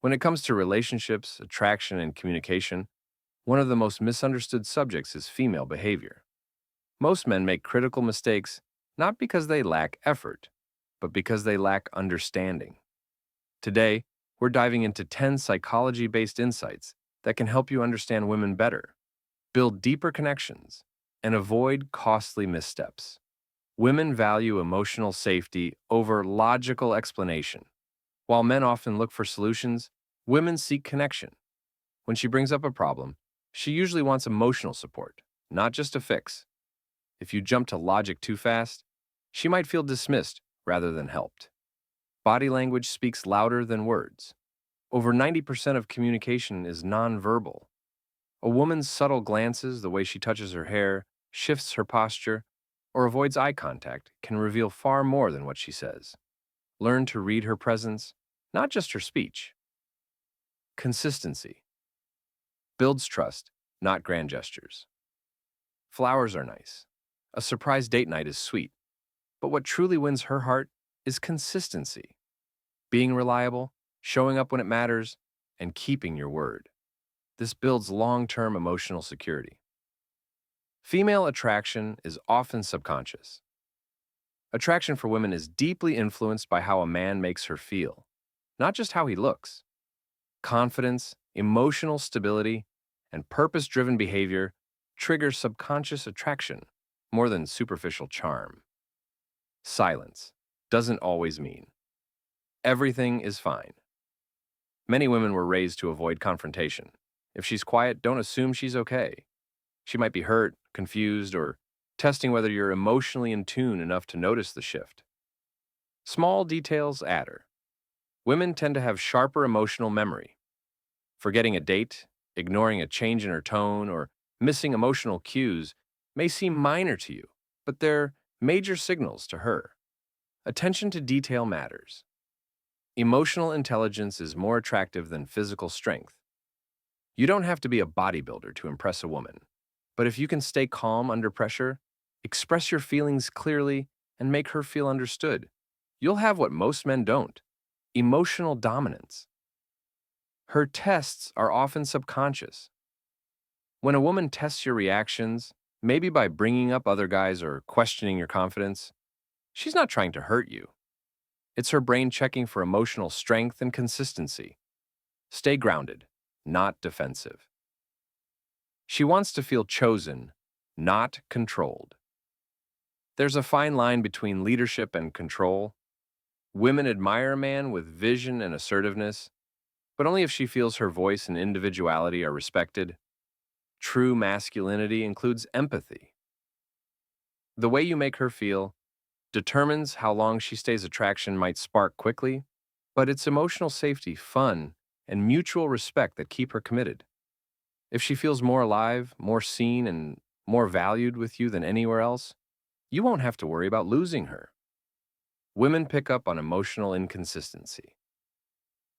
When it comes to relationships, attraction, and communication, one of the most misunderstood subjects is female behavior. Most men make critical mistakes not because they lack effort, but because they lack understanding. Today, we're diving into 10 psychology based insights that can help you understand women better, build deeper connections, and avoid costly missteps. Women value emotional safety over logical explanation. While men often look for solutions, women seek connection. When she brings up a problem, she usually wants emotional support, not just a fix. If you jump to logic too fast, she might feel dismissed rather than helped. Body language speaks louder than words. Over 90% of communication is nonverbal. A woman's subtle glances, the way she touches her hair, shifts her posture, or avoids eye contact can reveal far more than what she says. Learn to read her presence, not just her speech. Consistency builds trust, not grand gestures. Flowers are nice. A surprise date night is sweet. But what truly wins her heart is consistency. Being reliable, showing up when it matters, and keeping your word. This builds long-term emotional security. Female attraction is often subconscious. Attraction for women is deeply influenced by how a man makes her feel, not just how he looks. Confidence, emotional stability, and purpose-driven behavior trigger subconscious attraction more than superficial charm. Silence doesn't always mean everything is fine. Many women were raised to avoid confrontation. If she's quiet, don't assume she's okay. She might be hurt, confused, or testing whether you're emotionally in tune enough to notice the shift. Small details matter. Women tend to have sharper emotional memory. Forgetting a date, ignoring a change in her tone, or missing emotional cues may seem minor to you, but they're major signals to her. Attention to detail matters. Emotional intelligence is more attractive than physical strength. You don't have to be a bodybuilder to impress a woman, but if you can stay calm under pressure, express your feelings clearly, and make her feel understood, you'll have what most men don't: emotional dominance. Her tests are often subconscious. When a woman tests your reactions, maybe by bringing up other guys or questioning your confidence, she's not trying to hurt you. It's her brain checking for emotional strength and consistency. Stay grounded, not defensive. She wants to feel chosen, not controlled. There's a fine line between leadership and control. Women admire a man with vision and assertiveness, but only if she feels her voice and individuality are respected. True masculinity includes empathy. The way you make her feel determines how long she stays. Attraction might spark quickly, but it's emotional safety, fun, and mutual respect that keep her committed. If she feels more alive, more seen, and more valued with you than anywhere else, you won't have to worry about losing her. Women pick up on emotional inconsistency.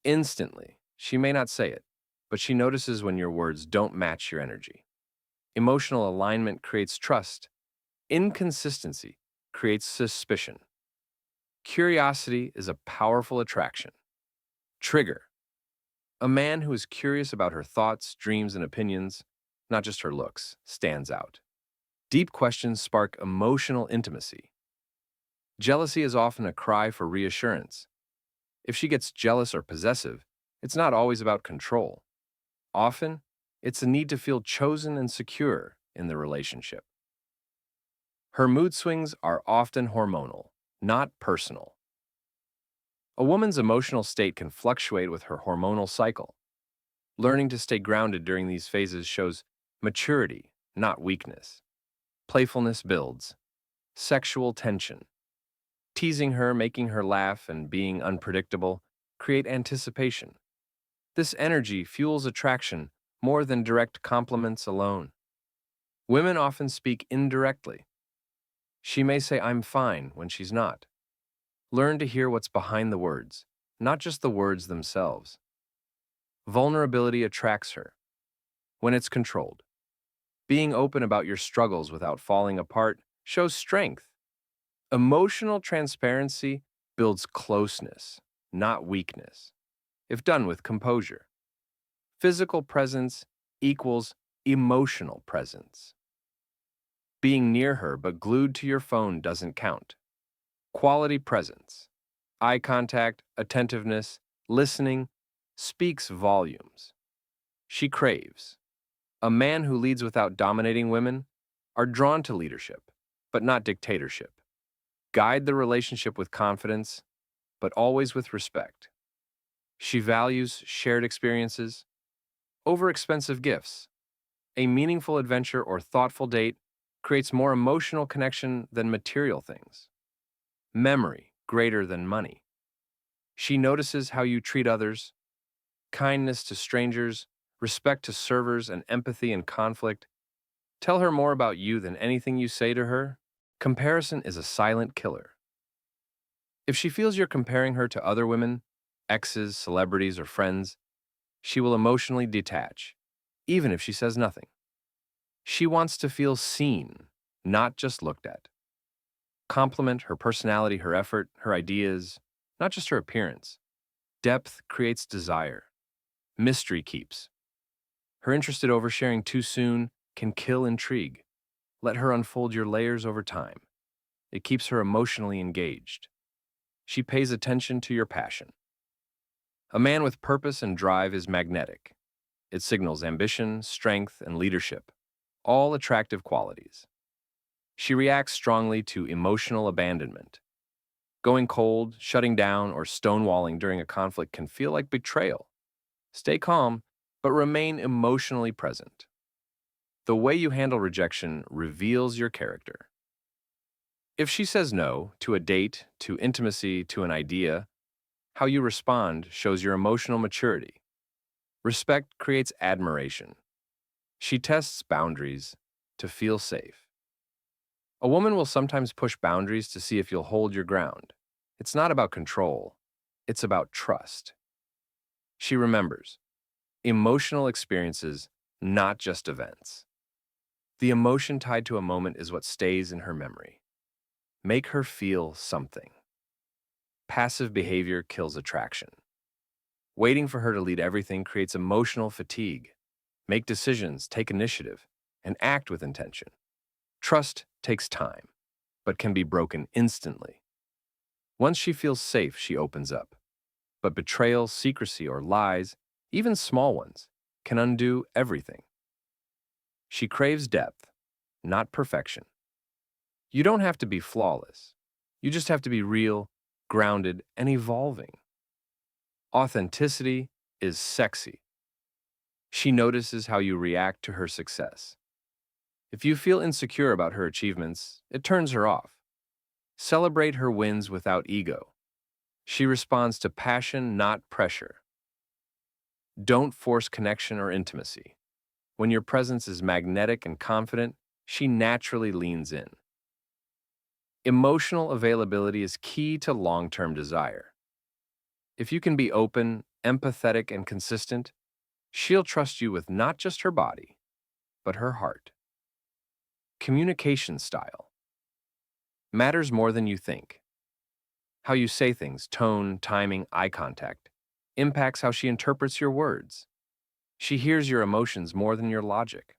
Instantly, she may not say it, but she notices when your words don't match your energy. Emotional alignment creates trust. Inconsistency creates suspicion. Curiosity is a powerful attraction. Trigger: a man who is curious about her thoughts, dreams, and opinions, not just her looks, stands out. Deep questions spark emotional intimacy. Jealousy is often a cry for reassurance. If she gets jealous or possessive, it's not always about control. Often, it's a need to feel chosen and secure in the relationship. Her mood swings are often hormonal, not personal. A woman's emotional state can fluctuate with her hormonal cycle. Learning to stay grounded during these phases shows maturity, not weakness. Playfulness builds sexual tension. Teasing her, making her laugh, and being unpredictable create anticipation. This energy fuels attraction more than direct compliments alone. Women often speak indirectly. She may say, "I'm fine," when she's not. Learn to hear what's behind the words, not just the words themselves. Vulnerability attracts her when it's controlled. Being open about your struggles without falling apart shows strength. Emotional transparency builds closeness, not weakness. if done with composure. Physical presence equals emotional presence. Being near her but glued to your phone doesn't count. Quality presence, eye contact, attentiveness, listening, speaks volumes. She craves. A man who leads without dominating women are drawn to leadership, but not dictatorship. Guide the relationship with confidence, but always with respect. She values shared experiences over expensive gifts. A meaningful adventure or thoughtful date creates more emotional connection than material things. Memory greater than money. She notices how you treat others, kindness to strangers, respect to servers, and empathy in conflict. Tell her more about you than anything you say to her. Comparison is a silent killer. If she feels you're comparing her to other women, exes, celebrities, or friends, she will emotionally detach, even if she says nothing. She wants to feel seen, not just looked at. Compliment her personality, her effort, her ideas, not just her appearance. Depth creates desire. Mystery keeps. Her interest in oversharing too soon can kill intrigue. Let her unfold your layers over time. It keeps her emotionally engaged. She pays attention to your passion. A man with purpose and drive is magnetic. It signals ambition, strength, and leadership, all attractive qualities. She reacts strongly to emotional abandonment. Going cold, shutting down, or stonewalling during a conflict can feel like betrayal. Stay calm, but remain emotionally present. The way you handle rejection reveals your character. If she says no to a date, to intimacy, to an idea, how you respond shows your emotional maturity. Respect creates admiration. She tests boundaries to feel safe. A woman will sometimes push boundaries to see if you'll hold your ground. It's not about control, it's about trust. She remembers emotional experiences, not just events. The emotion tied to a moment is what stays in her memory. Make her feel something. Passive behavior kills attraction. Waiting for her to lead everything creates emotional fatigue. Make decisions, take initiative, and act with intention. Trust takes time, but can be broken instantly. Once she feels safe, she opens up. But betrayal, secrecy, or lies, even small ones, can undo everything. She craves depth, not perfection. You don't have to be flawless. You just have to be real, grounded, and evolving. Authenticity is sexy. She notices how you react to her success. If you feel insecure about her achievements, it turns her off. Celebrate her wins without ego. She responds to passion, not pressure. Don't force connection or intimacy. When your presence is magnetic and confident, she naturally leans in. Emotional availability is key to long-term desire. If you can be open, empathetic, and consistent, she'll trust you with not just her body, but her heart. Communication style matters more than you think. How you say things, tone, timing, eye contact, impacts how she interprets your words. She hears your emotions more than your logic.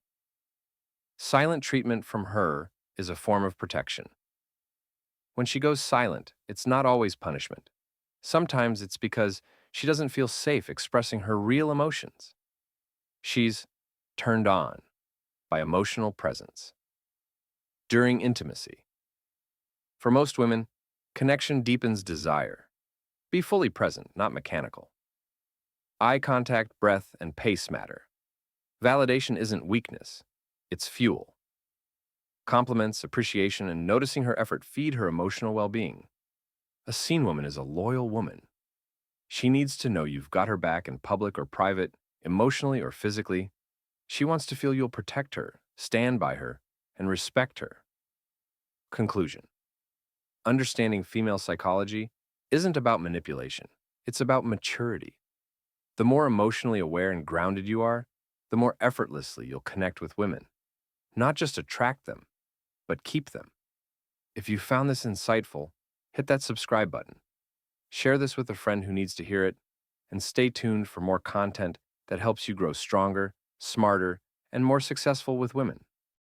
Silent treatment from her is a form of protection. When she goes silent, it's not always punishment. Sometimes it's because she doesn't feel safe expressing her real emotions. She's turned on by emotional presence. During intimacy. For most women, connection deepens desire. Be fully present, not mechanical. Eye contact, breath, and pace matter. Validation isn't weakness, it's fuel. Compliments, appreciation, and noticing her effort feed her emotional well-being. A seen woman is a loyal woman. She needs to know you've got her back in public or private, emotionally or physically. She wants to feel you'll protect her, stand by her, and respect her. Conclusion. Understanding female psychology isn't about manipulation. It's about maturity. The more emotionally aware and grounded you are, the more effortlessly you'll connect with women. Not just attract them, but keep them. If you found this insightful, hit that subscribe button. Share this with a friend who needs to hear it, and stay tuned for more content that helps you grow stronger, smarter, and more successful with women.